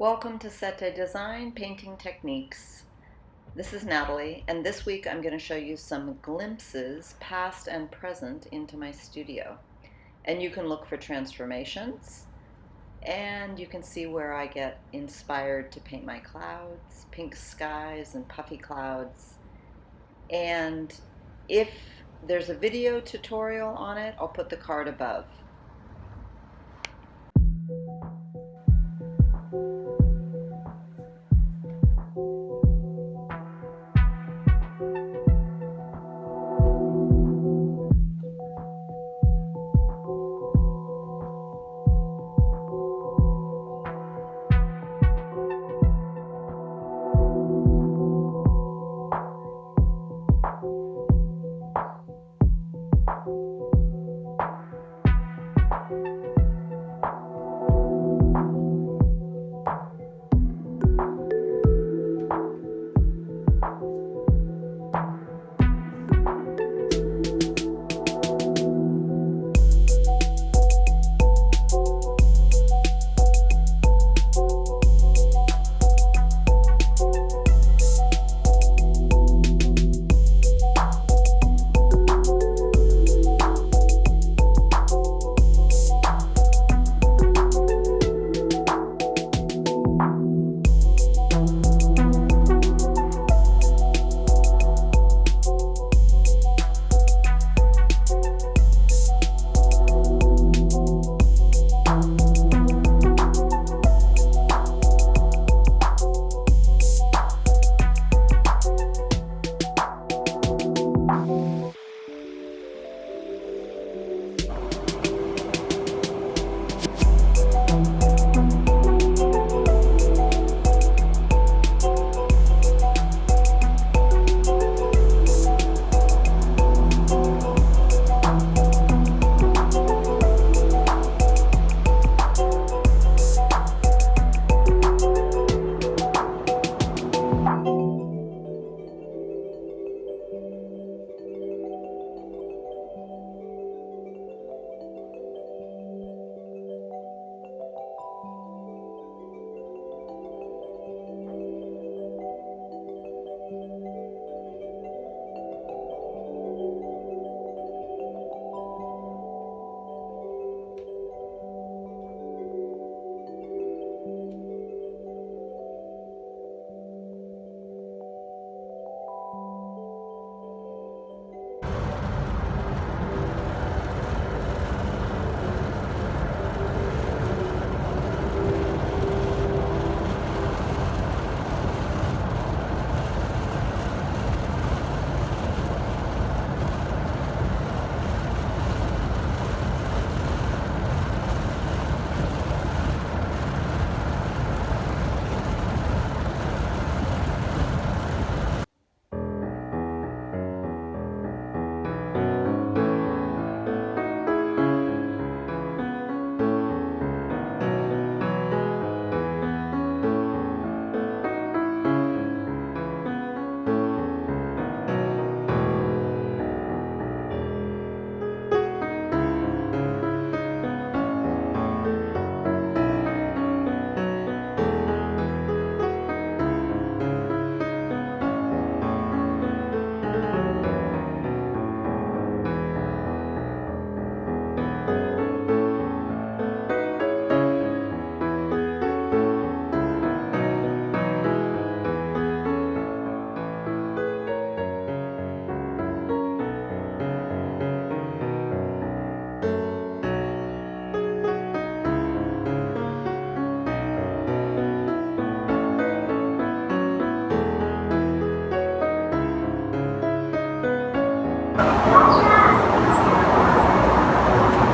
Welcome to Sette Design Painting Techniques. This is Natalie, and this week I'm going to show you some glimpses, past and present, into my studio. And you can look for transformations, and you can see where I get inspired to paint my clouds, pink skies and puffy clouds. And if there's a video tutorial on it, I'll put the card above.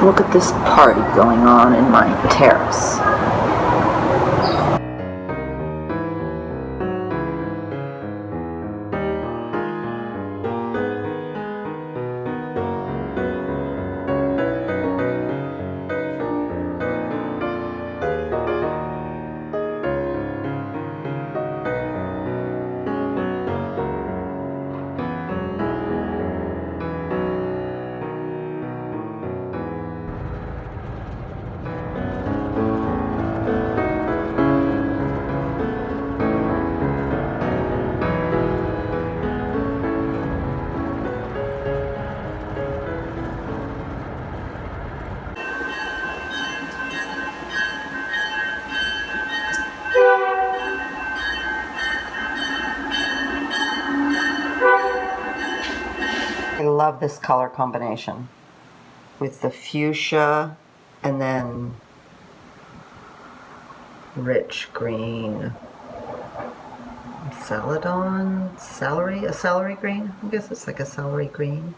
Look at this party going on in my terrace. love this color combination with the fuchsia and then rich green. Celadon, a celery green. I guess it's like a celery green.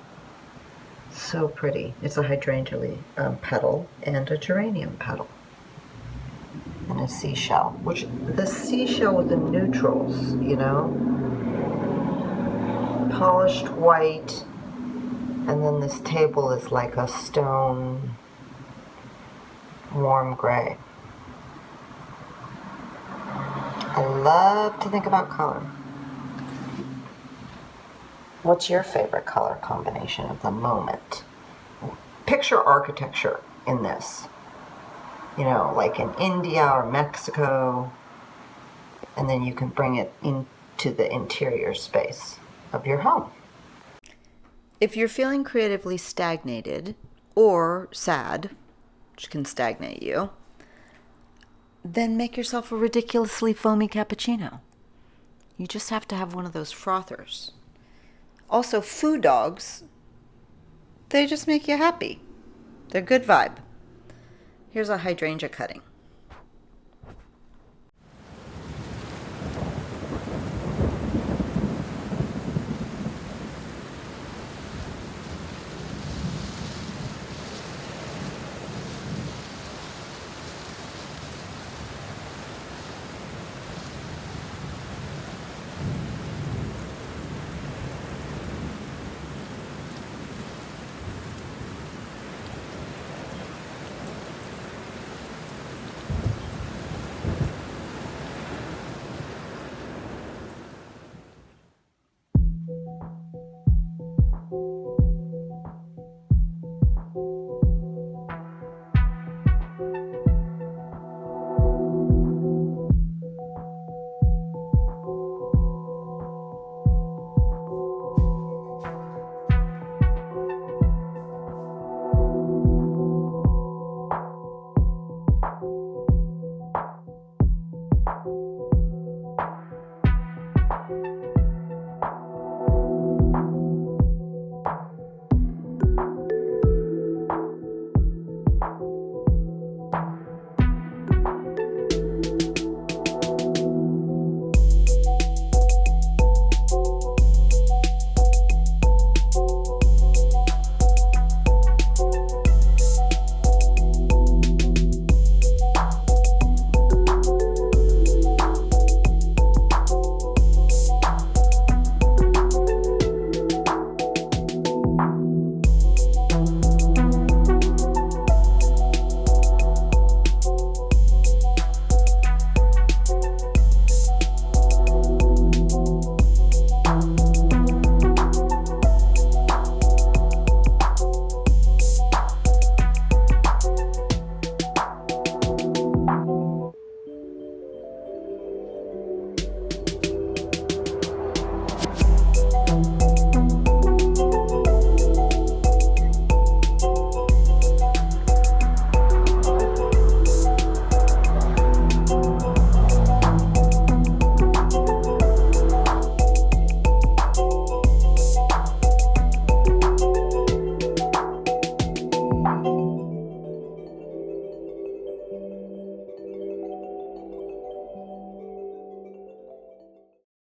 So pretty. It's a hydrangea petal and a geranium petal. And a seashell, which the seashell with the neutrals, you know, polished white, and then this table is like a stone warm gray. I love to think about color. What's your favorite color combination of the moment? Picture architecture in this. You know, like in India or Mexico, and then you can bring it into the interior space of your home. If you're feeling creatively stagnated or sad, which can stagnate you, then make yourself a ridiculously foamy cappuccino. You just have to have one of those frothers. Also, food dogs, they just make you happy. They're good vibe. Here's a hydrangea cutting.